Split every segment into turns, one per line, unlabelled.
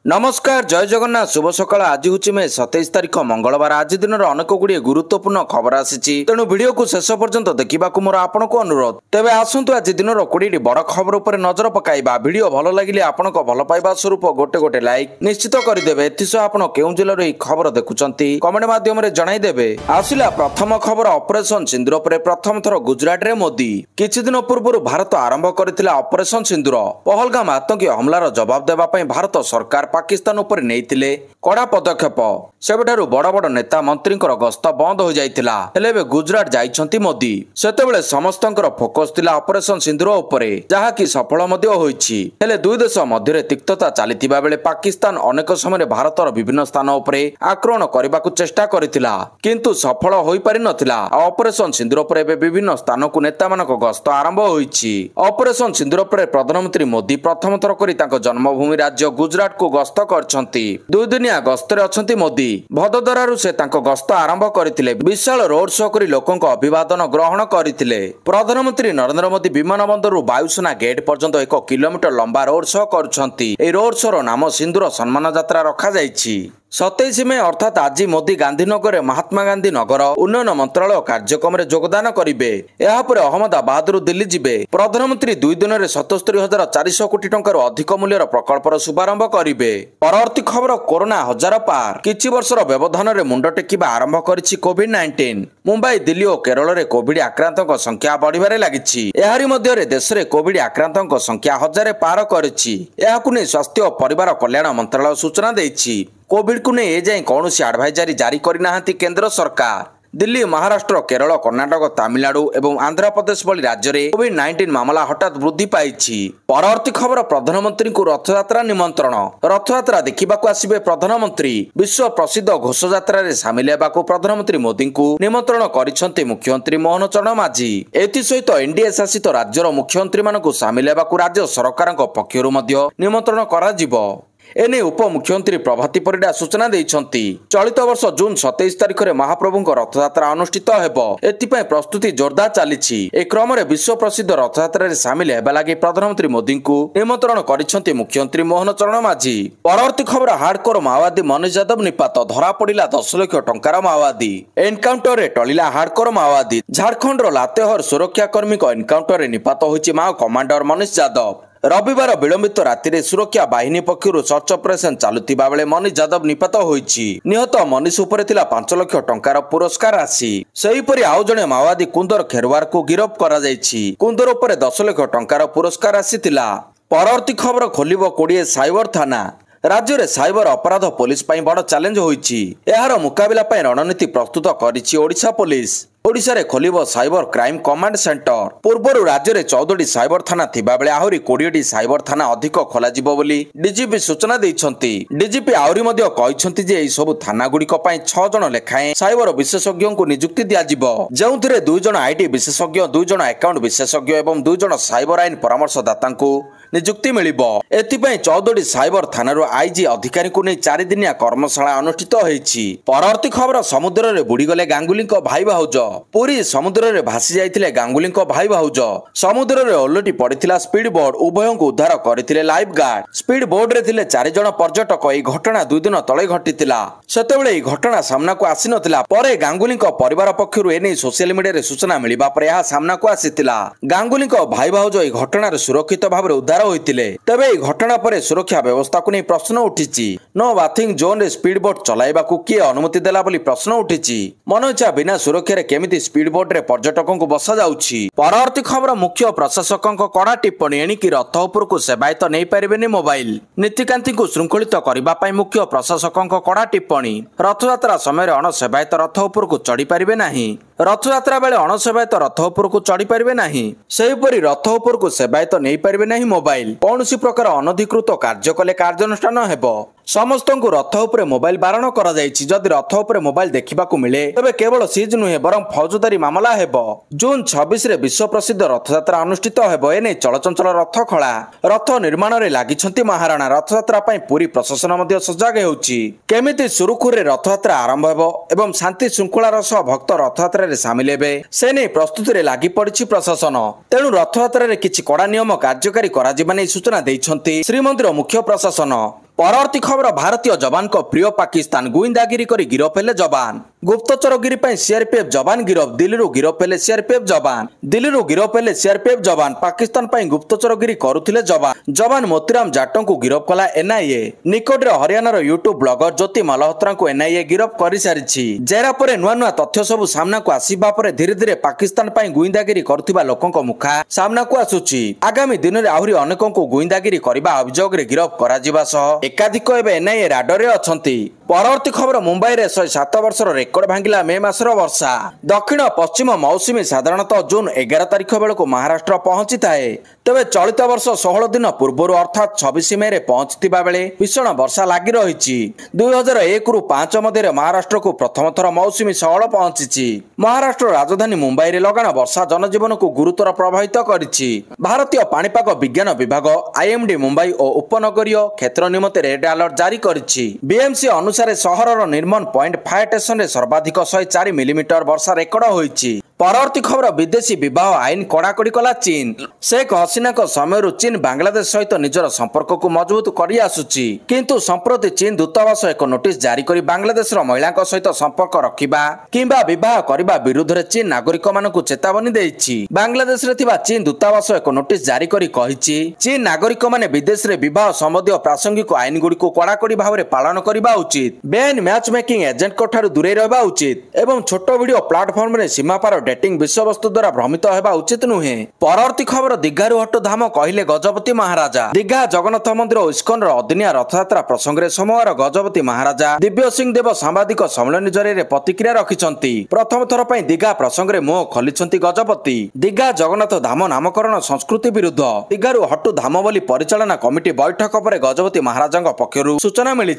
नमस्कार जय जगन्नाथ शुभ सकाळ आज हूँ मे 27 तारिख मंगलवार आज दिन अनेक गुड़िए गुरुत्वपूर्ण खबर आसी तेणु वीडियो को शेष पर्यंत देखा मोर आपन को अनुरोध तेज आसतु आज दिन 20 बड़ खबर उपर नजर पकाइबा वीडियो भल लगे आपण भल पाइबा स्वरूप गोटे गोटे लाइक निश्चित करदे एसह आप केउं जिल्लार यह खबर देखुंती कमेंट माध्यम जनईदेवे आसला प्रथम खबर ऑपरेशन सिंदूर पर प्रथम थर गुजरात रे मोदी किछि दिन पूर्व भारत आरंभ करथिला ऑपरेशन सिंदूर पहलगाम आतंकी हमलार जवाब देवाई भारत सरकार पाकिस्तान उपर नैथिले कड़ा पदक्षेप सेबठारु बड़ बड़ नेता मंत्री गस्त बंद हो जाइतिला हेले बे गुजरात जाइछंती मोदी सेतेबेले समस्तंकर फोकस थिला ऑपरेशन सिंदूर उपरे जहा कि सफल मध्य होईछि हेले दुई देश मध्य तिक्तता चलीथिबा बेले पाकिस्तान अनेक समय भारतर विभिन्न स्थान उपरे आक्रमण करबाकू चेष्टा करिथिला किंतु सफल होई पारि नथिला ऑपरेशन सिंदूर पर विभिन्न स्थान को नेता मानक गस्त आरंभ होईछि ऑपरेशन सिंदूर पर प्रधानमंत्री मोदी प्रथम थर करी तांको जन्मभूमि राज्य गुजरात को गस्त करछंती दुई दिनिया गस्तरे अछंती मोदी भदोदरारु से तांको गस्त आरंभ करथिले विशाल रोड शो करी लोकंक अभिवादन ग्रहण करथिले प्रधानमंत्री नरेंद्र मोदी विमान बंदरु वायुसेना गेट पर्यंत 1 किलोमीटर लंबा रोड शो करछंती ए रोड शो रो नाम सिंदूर सम्मान यात्रा रखा जाइछि 27 मे अर्थात आज मोदी गांधीनगर महात्मा गांधी नगर उन्नयन मंत्रालय कार्यक्रम में योगदान करेंगे यापर अहमदाबाद दिल्ली जिबे प्रधानमंत्री दुई दिन में 77,400 कोटी टंकार अधिक मूल्यर प्रकल्पर शुभारंभ करेंगे परवर्ती खबर कोरोना हजार पार किछि वर्षर व्यवधान में मुंड टेकिबा आरंभ करिछि कोविड-19 मुंबई दिल्ली और केरल में कोविड आक्रांतक संख्या बढ़िबारे लागिछि एहारी मध्य देश में कोविड आक्रांतक संख्या 1000 पार करिछि एहाकु नै स्वास्थ्य और परिवार कल्याण मंत्रालय सूचना दैछि कोविड को नहीं एजाएं कौन एडभाइजरी जारी करना केंद्र सरकार दिल्ली महाराष्ट्र केरल कर्णाटक तमिलनाडु एवं आंध्र प्रदेश भली राज्य में कोविड-19 मामला हठात वृद्धि पाई परवर्ती खबर प्रधानमंत्री को रथयात्रा निमंत्रण रथयात्रा देखा आसवे प्रधानमंत्री विश्व प्रसिद्ध घोषयात्रा सामिल होगा प्रधानमंत्री मोदी को निमंत्रण कर मुख्यमंत्री मोहन चरण माझी एसहित एनडीए शासित राज्यर मुख्यमंत्री मानक सामिल होगा राज्य सरकार पक्षर निमंत्रण करा एने उप मुख्यमंत्री प्रभाती परिडा सूचना देइछंती चलित वर्ष जून 27 तारिख में महाप्रभु रथयात्रा अनुष्ठित हेबो एथिपय प्रस्तुति जोरदार चलीछि ए क्रम में विश्व प्रसिद्ध रथयात्रा सामिल हेबा लागि प्रधानमंत्री मोदी को निमंत्रण करिसंती मुख्यमंत्री मोहन चरण माझी परवर्ती खबर हार्डकोर माओवादी मनीष यादव निपात धरा पड़िला 10 लाख टंकार माओवादी एनकाउंटर रे टलिला हार्डकोर माओवादी झारखंड रो लातेहर सुरक्षाकर्मी को एनकाउंटर रे निपात होइछि माओ कमांडर मनीष यादव रविवार विलंबित राति सुरक्षा बाहिनी पक्षर सर्च ऑपरेशन चलुवा बेले मनीष यादव निपात होइछि निहत मनीष उपर 5 लाख टंकार पुरस्कार राशि सेहीपरि आउ जणे माओवादी कुंदर खेरवार को गिरफ करा जाइछि कुंदर उपर 10 लाख टंकार पुरस्कार राशि थिला परवर्ती खबर खोलिबो 20 साइबर थाना राज्य में साइबर अपराध पुलिस बड़ चैलेंज होइछि एहार मुकाबिला रणनीति प्रस्तुत करिछि ओडिशा पुलिस ओडिशा रे खोलिबो साइबर क्राइम कमांड सेंटर पूर्वर राज्य में 14 साइबर थाना थिबा बेले आहुरी 20 साइबर थाना अधिक खोला जिवो बोली डीजीपी सूचना दैछंती डीजीपी आहुरी मध्य कहिसंती जे एई सब थाना गुडी को 6 जण लेखाएं साइबर विशेषज्ञ को नियुक्ति दिया जिवो जेउथिरे 2 जण आईटी विशेषज्ञ 2 जण अकाउंट विशेषज्ञ एवं 2 जण साइबर आईन परामर्शदाता को नियुक्ति मिलिबो एथिपय 14 साइबर थानारो आईजी अधिकारी को नै 4 दिनिया कर्मशाला अनुष्ठित होईछि परवर्ती खबर समुद्र रे बुडी गले गांगुली को भाई भाउज पूरी समुद्र रे भासी जाइथिले गांगुली को भाई भाउज समुद्र रे ओलटी पड़िथिला स्पीड बोट उभयों को उद्धार करथिले लाइफ गार्ड स्पीड बोट रे थिले 4 जण पर्यटक एई घटना 2 दिन तळे घटितिला सेतेबेले एई घटना सामना को आसी नथिला परे गांगुली को परिवार पक्षरु एनै सोशल मीडिया रे सूचना मिलिबा परे या सामना को आसीतिला गांगुली को भाई भाउज एई घटना रे सुरक्षित भाबरे उद्धार होइतिले तबे एई घटना परे सुरक्षा व्यवस्था को नै प्रश्न उठिछि नो बाथिंग जोन रे स्पीड बोट चलाइबा को किए अनुमति देला बोली प्रश्न उठिछि मनोइच्छा बिना सुरक्षा रे केमिति स्पीड बोट रे पर्यटकों को बसा जाउछि परवर्ती खबर मुख्य प्रशासकों को कड़ा टिप्पणी एणिकी रथ उपर को सेवायत नहीं पारिबेनी मोबाइल नीतिकांति को श्रृंखलित करबा पई मुख्य प्रशासकों को कड़ा टिप्पणी रथयात्रा समय अणसेवायत रथ उपर को चढ़ी पारिबे नाही रथयात्रा बेले अणसेवायत रथ उपर को चढ़ी पारिबे नाही सेहीपरि रथ उपर को सेवायत नहीं पारिबे नाही मोबाइल कौनसी प्रकार अनधिकृत कार्य कले कार्यानुष्ठान हेबो समस्त को रथ उपर मोबाइल बारण करा जायछि जदि रथ उपर मोबाइल देखिबा को मिले तबे केवल सीज नुहे बरं फौजदारी मामला हेबो जून 26 रे विश्व प्रसिद्ध रथयात्रा अनुष्ठित हेबो एने चलचंचल रथ खळा रथ निर्माण रे लागिछंती महाराणा रथयात्रा पई पूरी प्रशासन मध्ये सजाग हेउछि केमिति सुरुखुर रे रथयात्रा आरंभ हेबो एवं शांति श्रृंखलार सह भक्त रथयात्रा रे शामिल हेबे से नै प्रस्तुति रे लागि पड़िछि प्रशासन तेणु रथयात्रा रे किछि कड़ा नियम कार्यकारी करा जिबा नै सूचना दैछंती श्रीमंदिर मुख्य प्रशासन परवर्ती खबर भारतीय जवान को प्रिय पाकिस्तान गुइंदागिरी करी गिरफ हेले जवान गुप्तचरगिरी पर सीआरपीएफ जवान गिरफ दिल्ली गिरफ हेले सीआरपीएफ जवान दिल्ली गिरफ हेले सीआरपीएफ जवान पाकिस्तान पर गुप्तचरगिरी करुथिले जवान मोतीराम जाटों को गिरफ कला एनआईए निकटरे हरियाणार यूट्यूब ब्लॉगर ज्योति मल्होत्रा को एनआईए गिरफ कर सारी जेरा पर नुआ नुआ तथ्य सब सामना को आसवा पर धीरे धीरे पाकिस्तान पर गुइंदागिरी करुथिबा लोकंक मुखा सामना को आसुची आगामी दिन में आहरी अनेकों को गुइंदागिरी करबा अभियोग रे गिरफ करा जिबा सह एकाधिक एवं एनआईए राडर रे अछंती। परवर्ती खबर मुंबई रे 107 वर्षर रेकर्ड भांगिला मे मासर वर्षा दक्षिण पश्चिम मौसुमी साधारणतः जून 11 तारिख बेलू महाराष्ट्र पहुंची थाए तेज चलित वर्ष 16 दिन पूर्व अर्थात 26 मे रे पहुंची बेले भीषण वर्षा लगी रही 2001 रु 5 मध्य महाराष्ट्र को प्रथम थर मौसुमी सहल पहुंची महाराष्ट्र राजधानी मुंबई रे लगाण वर्षा जनजीवन को गुरुतर प्रभावित करिछि। भारतीय पाणीपाग विज्ञान विभाग आईएमडी मुंबई और उपनगरीय क्षेत्र निमंते रेड अलर्ट जारी करिछि। बीएमसी अनुसार सहरर निर्मल पॉइंट फायर स्टेशन रे सर्वाधिक 104 मिलीमीटर वर्षा रेकर्ड होइछि। परवर्ती खबर विदेशी विवाह आईन कड़ाकड़ी कला चीन शेख हसीना समय चीन बांग्लादेश सहित निजर संपर्क को मजबूत कर आसुची किंतु संप्रति चीन दूतावास एक नोटिस जारी कर बांग्लादेश महिला सहित संपर्क रखिबा किंबा विवाह करने विरुद्ध में चीन नागरिक मानक चेतावनी देइछि। बांग्लादेश रे थिबा चीन दूतावास एक नोटिस जारी करी कहिछि चीन नागरिक माने विदेश रे विवाह संबंधी प्रासंगिक आईन गुड़ी को कड़ाकड़ी भाव में पालन करबा उचित बेआईन मैच मेकिंग एजेंट को ठारू दूरे रहबा उचित एवं छोट वीडियो प्लेटफॉर्म रे सीमापार डेटिंग विषय वस्तु द्वारा भ्रमित होगा उचित नुहे। परवर्ती खबर दीघारू हटु धाम कहले गजपति महाराजा दीघा जगन्नाथ मंदिर और इस्कन अदिनिया रथयात्रा प्रसंग में सोमवार गजपति महाराजा दिव्य सिंह देव सांबादिक सम्मेलन जरिए प्रतिक्रिया रखिछंती। प्रथम थर पर दीघा प्रसंग में मुह खोलिछंती गजपति दीघा जगन्नाथ धाम नामकरण संस्कृति विरुद्ध दीघारू हटु धाम बोली परिचालना कमिटी बैठक पर गजपति महाराजा पक्षरु सूचना मिली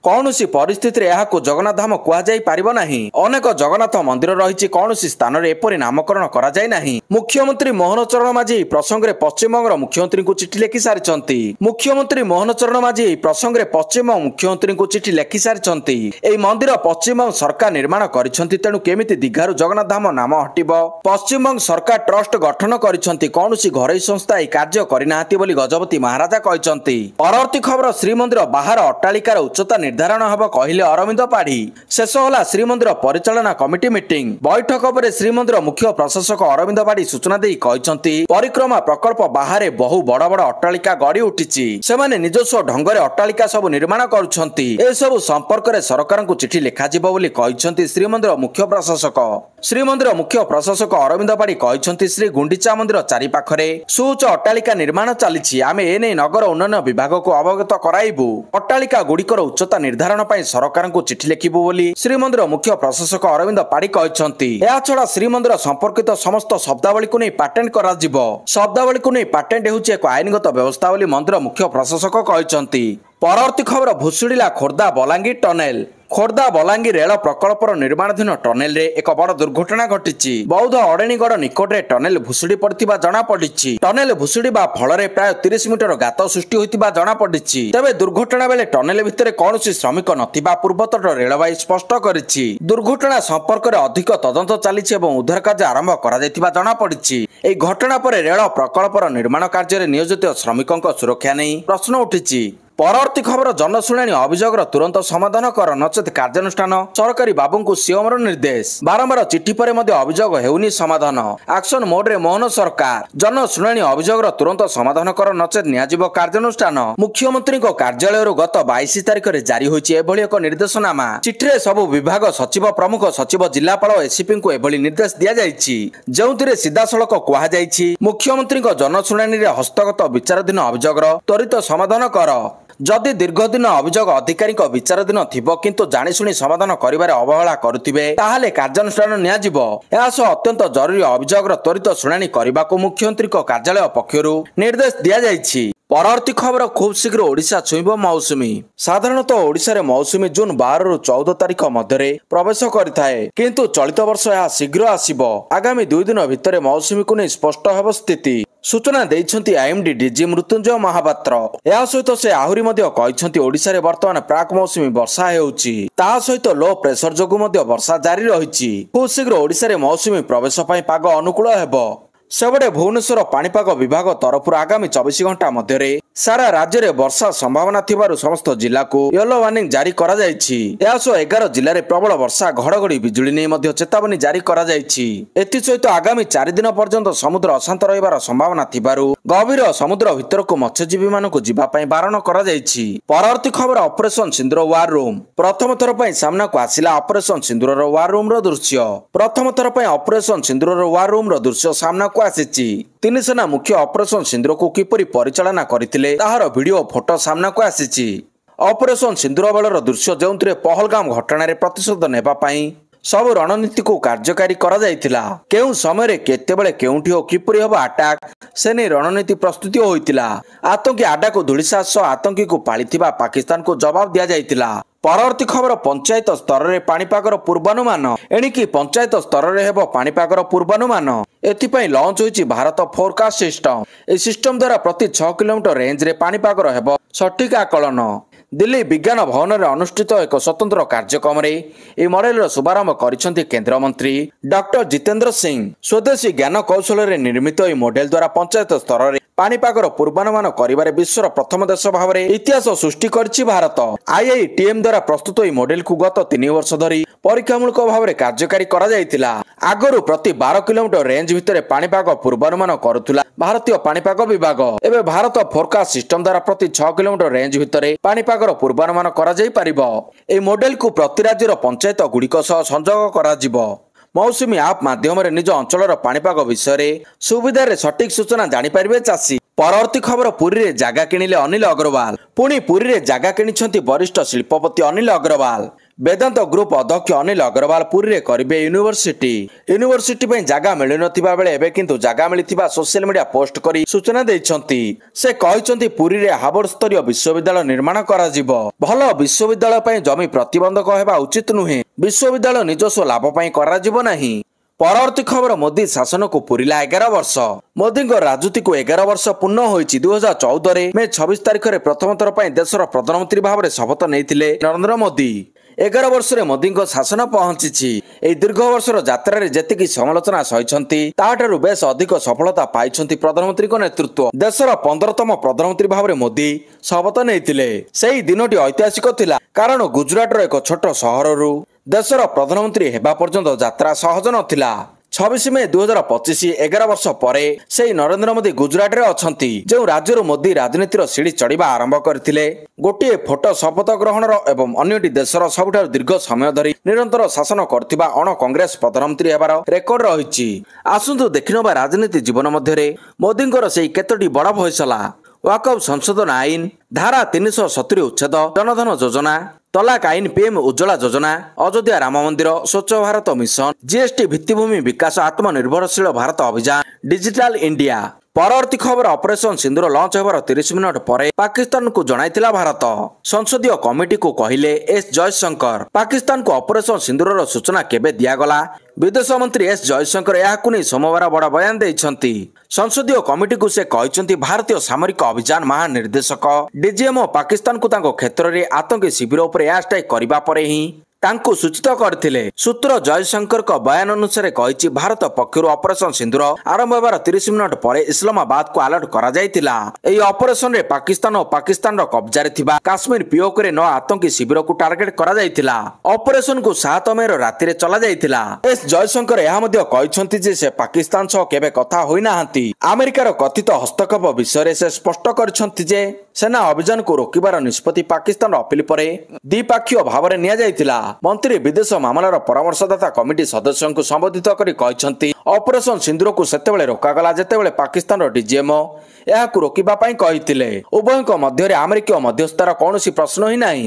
कौनसी परिस्थिति में यहां जगन्नाथ धाम कहुई पारिब नाही अनेक जगन्नाथ मंदिर रही कौनसी स्थान में एपरि नामकरण करा जाय नाही। मुख्यमंत्री मोहन चरण माझी प्रसंग में पश्चिमबंग मुख्यमंत्री को चिठी लिखि सारिछंती। मुख्यमंत्री मोहन चरण माझी प्रसंग में पश्चिमबंग मुख्यमंत्री को चिठी लिखि सारिछंती। एई मंदिर पश्चिमबंग सरकार निर्माण करिछंती तेणु केमिति दीघारू जगन्नाथ धाम नाम हटिबो पश्चिमबंग सरकार ट्रस्ट गठन करिछंती कौनसी घरोई संस्था एई कार्य करिनाहाती बोली गजपति महाराजा कहिछंती। परवर्ती खबर श्रीमंदिर बाहर अट्टालिकार उच्चता निर्धारण हब कहिले अरविंद पाढ़ी शेष होला श्रीमंदिर परिचालना कमिटी मीटिंग बैठक पर श्रीमंदिर मुख्य प्रशासक अरविंद बाड़ी सूचना देई कहिसंती परिक्रमा प्रकल्प बाहर बहु बड़ बड़ अट्टालिका गड़ी उठिछि सेमाने निजस्व ढंगरे अट्टालिका सब निर्माण करुछंती ए सब संपर्क रे सरकार को चिठी लिखा जिवो बोली कहिसंती श्रीमंदिर मुख्य प्रशासक। श्रीमंदिर मुख्य प्रशासक अरविंद बाड़ी कहिसंती श्री गुंडीचा मंदिर चारि पाखरे सुउच्च अट्टालिका निर्माण चलिछि आमे एने नगर उन्नयन विभाग को अवगत कराइबु अट्टालिका गुड़िकर उच्चता निर्धारण पई सरकार को चिठी लिखिबु बोली श्रीमंदिर मुख्य प्रशासक अरविंद पाड़ी कहिसंती। या छडा श्रीमंदिर संपर्कित समस्त शब्दावली को नहीं पाटेंट करा जिवो शब्दावली को नहीं पाटेंट हेउछि एक आईनगत व्यवस्था बोली मंदिर मुख्य प्रशासक कहिसंती। परवर्ती खबर भुसुड़िला खोर्धा बलांगीर टनेल खोर्धा बलांगीर रेल प्रकल्पर निर्माणाधीन टनेल रे एक बड़ दुर्घटना घटी बौद्ध अड़ेणीगढ़ निकटरे टनेल भुसुड़ी पड़ता जना पड़ी टनेल भुसुड़ीबा फल प्राय 30 मीटर गात सृष्टि होता जना पड़ी तेज दुर्घटना बेले टनेल भितर कौन श्रमिक नथिबा पूर्वतट रेलवाई स्पष्ट करिछि। दुर्घटना संपर्क में अधिक तदंत चली उद्धार कार्य आरंभ कर जना पड़ी। एही घटना पर रेल प्रकल्पर निर्माण कार्य नियोजित श्रमिकों सुरक्षा नहीं प्रश्न उठी। परवर्ती खबर जनशुणाणी अभियोग तुरंत समाधान कर नचेत कार्यानुष्ठान सरकारी बाबू को सीएम निर्देश बारंबार चिठी पर अभियोग हेउनी समाधान एक्शन मोड रे मोहन सरकार जनशुणाणी अभियोग तुरंत समाधान कर नचेत नियाजिबो कार्यानुष्ठान मुख्यमंत्री कार्यालय गत 22 तारिख में जारी होइछि एभली एक निर्देशनामा चिठी सबु विभाग सचिव प्रमुख सचिव जिलापाल एसीपी को एभली निर्देश दिया जाइछि जेउथिरे सीधासळख कुहा जाइछि मुख्यमंत्री जनशुणाणी रे हस्तगत विचाराधीन अभियोग त्वरित समाधान कर जदि दीर्घदिन अभियोग अधिकारी विचाराधीन थिबो किंतु जानिशुणी समाधान करिबारे अवहेला करुथिबे ताहाले कार्यानुष्ठान नियाजिबो। एहासह अत्यंत जरूरी अभियोग त्वरित शुणाणी करबाकू मुख्यमंत्री कार्यालय पक्षरु निर्देश दिया जाइछि। परवर्ती खबर खूब शीघ्र ओडिशा छुईब मौसुमी साधारणतः ओडिशा रे मौसुमी जून 12 रु 14 तारिख मध्य प्रवेश करिथाए किंतु चलित वर्ष यह शीघ्र आसिबो आगामी 2 दिन भितर मौसुमी को नहीं स्पष्ट हेब स्थिति सूचना देइछंती आईएमडी डीजी मृत्युंजय महापात्र। या सहित से आहुरी मध्य कहिछंती ओडिशा रे वर्तमान प्राक मौसुमी वर्षा हेउछि ता सहित लो प्रेशर जोगु मध्य वर्षा जारी रहिछि खूब शीघ्र ओडिशा रे मौसुमी प्रवेश पई पाग अनुकूल हेबो। सेबडे भुवनेश्वर पाणीपाग विभाग तरफ आगामी 24 घंटा मध्य सारा राज्य में वर्षा संभावना थिबारु समस्त जिला को येलो वार्निंग जारी करा जायछि। या सो 11 जिले में प्रबल वर्षा घड़घड़ी बिजुली नहीं मध्य चेतावनी जारी करा जायछि। एथि सहित आगामी 4 दिन पर्यंत समुद्र अशांत रहिबार संभावना थिबारु गभीर समुद्र भीतर को मत्स्यजीवी मानक जीवा पई बारण करा जायछि। परवर्ती खबर ऑपरेशन सिंदूर वार रूम। प्रथम थर पई सामना को आसिला ऑपरेशन सिंदूर वार रूम रो दृश्य। प्रथम थर पई ऑपरेशन सिंदूर वार रूम रो दृश्य सामना को आसिछि। तीन सेना मुख्य ऑपरेशन सिंदूर को किपरि परिचालना करथिले ताहार वीडियो फोटो सामना को आसिछि। ऑपरेशन सिंदूर बेलर दृश्य जोंतरे पहलगाम घटना रे प्रतिशोध नेबा पई सब रणनीति को कार्यकारी करा जायतिला। केउ समय रे केतेबेले केउठी हो किपरि हबो अटैक सेने रणनीति प्रस्तुति होइतिला। आतंकी आडा को धुलिसास आतंकी को पालिथिबा पाकिस्तान को जवाब दिया जायतिला। परवर्ती खबर पंचायत स्तर में पाणीपागर पूर्वानुमान। एणिकी पंचायत स्तर में हेबो पाणीपागर पूर्वानुमान। एथिपाई लॉन्च होइछि भारत फोरकास्ट सिस्टम। ए सिस्टम द्वारा प्रति 6 किलोमीटर रेंज रे पाणीपागर हेबो सठिक आकलन। दिल्ली विज्ञान भवन में अनुष्ठित एक स्वतंत्र कार्यक्रम रे ए मॉडल शुभारंभ करिसेंति केंद्र मंत्री डॉक्टर जितेंद्र सिंह। स्वदेशी ज्ञान कौशल रे निर्मित ए मॉडल द्वारा पंचायत स्तर रे पाणीपागर पूर्वानुमान करिबारे विश्वर प्रथम देश भाव में इतिहास सृष्टि करछि भारत। आईआईटीएम द्वारा प्रस्तुत ए मॉडल को गत 3 वर्ष धरी परीक्षामूलक भाव में कार्यकारी करा जायतिला। आगरु प्रति 12 किलोमीटर रेंज भितर पाणीपाग पूर्वानुमान करुथुला भारतीय पाणीपाग विभाग। एबे भारत फोरकास्ट सिस्टम द्वारा प्रति 6 किलोमीटर रेंज भितर पाणीपागर पूर्वानुमान करा जाय परिबो। ए मॉडल को प्रति राज्यर पंचायत गुड़िक सह संयोग करा जिवो। मौसुमी आप माध्यम निज अंचल पाणीपाग विषय सुविधा सठिक सूचना जानीपर चाषी। परवर्ती खबर पुरी रे जागा किणिले अनिल अग्रवाल। पुणी पुरी रे जागा किणिछंती वरिष्ठ शिल्पपति अनिल अग्रवाल। वेदांत ग्रुप अध्यक्ष अनिल अग्रवाल पुरी रे करिबे यूनिवर्सिटी पे जागा मिलु नथिबा बेले एबे किंतु जागा मिलिथिबा सोशल मीडिया पोस्ट करी सूचना दैछंती। से कहिसंती पुरी रे हार्वर्ड स्तरीय विश्वविद्यालय निर्माण करा जिवो। भलो विश्वविद्यालय पई जमी प्रतिबंधक हेबा उचित नुहे। विश्वविद्यालय निजस्व लाभ पई करा जिवो नाही। परवर्ती खबर मोदी शासन को पूरिला 11 वर्ष। मोदी राजनीति को 11 वर्ष पूर्ण होइछि। 2014 मे 26 तारिख रे प्रथम थर पई देशर प्रधानमंत्री भाव में शपथ नैथिले नरेंद्र मोदी। 11 वर्ष रे मोदी शासन पहुंची। एई दीर्घ वर्षर यात्रा रे जेतिकी समालोचना सहिछंती ताहाठारु बेस अधिक सफलता पाइछंती प्रधानमंत्री को नेतृत्व। देशर 15तम प्रधानमंत्री भाव में मोदी शपथ नैथिले। सेही दिनटी ऐतिहासिक थिला कारण गुजरात रो एक छोट सहररु देशर प्रधानमंत्री हेबा पर्यंत यात्रा सहज नथिला। 26 मे 2025 11 वर्ष पर से नरेंद्र मोदी गुजरात रे अछंती। जो राज्य मोदी राजनीतिर सीढ़ी चढ़ा आरंभ करथिले। गोटे फोटो शपथ ग्रहण एवं अन्यटी देशर सबुठारु दीर्घ समय धरी निरंतर शासन करथिबा अण कांग्रेस प्रधानमंत्री हेबार रेकर्ड रहिछि। आसंतु देखिनबा राजनीति जीवन मध्यरे मोदींकर सेही केतोटी बड़ फैसला। वाकआउट संशोधन आईन, धारा 370 उच्छेद, जनधन योजना, तलाक आईन, पीएम उज्ज्वला योजना, अयोध्या राम मंदिर, स्वच्छ भारत मिशन, जीएसटी, भित्तिभूमि विकास, आत्मनिर्भरशील भारत अभियान, डिजिटल इंडिया। परवर्ती खबर ऑपरेशन सिंदूर लॉन्च होबार 30 मिनट पर पाकिस्तान को जणाइथिला भारत। संसदीय कमिटी को कहिले एस जयशंकर। पाकिस्तान को ऑपरेशन सिंदूर सूचना केबे दियागला? विदेश मंत्री एस जयशंकर याकु नै सोमवार बड़ बयान दैछंती। संसदीय कमिटी को से कहिसंती भारतीय सामरिक अभियान महानिर्देशक डीजीएमओ पाकिस्तान को तांको क्षेत्र रे आतंकी शिविर उपर एयर स्ट्राइक करिबा परे ही तांको सूचित करथिले। सूत्र जयशंकर का बयान अनुसार कहिछि भारत पक्षरु ऑपरेशन सिंदूर आरंभ होबार 30 मिनट पर इस्लामाबाद को अलर्ट करा जायतिला। एई ऑपरेशन रे पाकिस्तान और पाकिस्तान रो कब्जा रे थिबा काश्मीर पीओके रे 9 आतंकी शिविर को टार्गेट करा जायतिला। ऑपरेशन को 7 मे रो राति रे चला जायतिला। एस जयशंकर यह मध्य कहिसंती जे से पाकिस्तान सह केबे कथा होई नाहंती। अमेरिकार कथित हस्तक्षेप विषय से स्पष्ट करछंती जे सेना अभियान को रोकिबार निष्पत्ति पाकिस्तान अपील पर द्विपाक्षीय भाव में निया जायतिला। मंत्री विदेश मामलार परामर्शदाता कमिटी सदस्यों को संबोधित करी कहिसंती ऑपरेशन सिंदूर को सेतेबेले रोकागला जेतेबेले पाकिस्तान रो डीजीएमओ एहाकु रोकिबा पई कहिथिले। उभयଙ୍କ ମଧ୍ୟରେ ଆମେରିକୀୟ ମଧ୍ୟସ୍ଥତାର କୌଣସି ପ୍ରଶ୍ନ ହିଁ ନାହିଁ।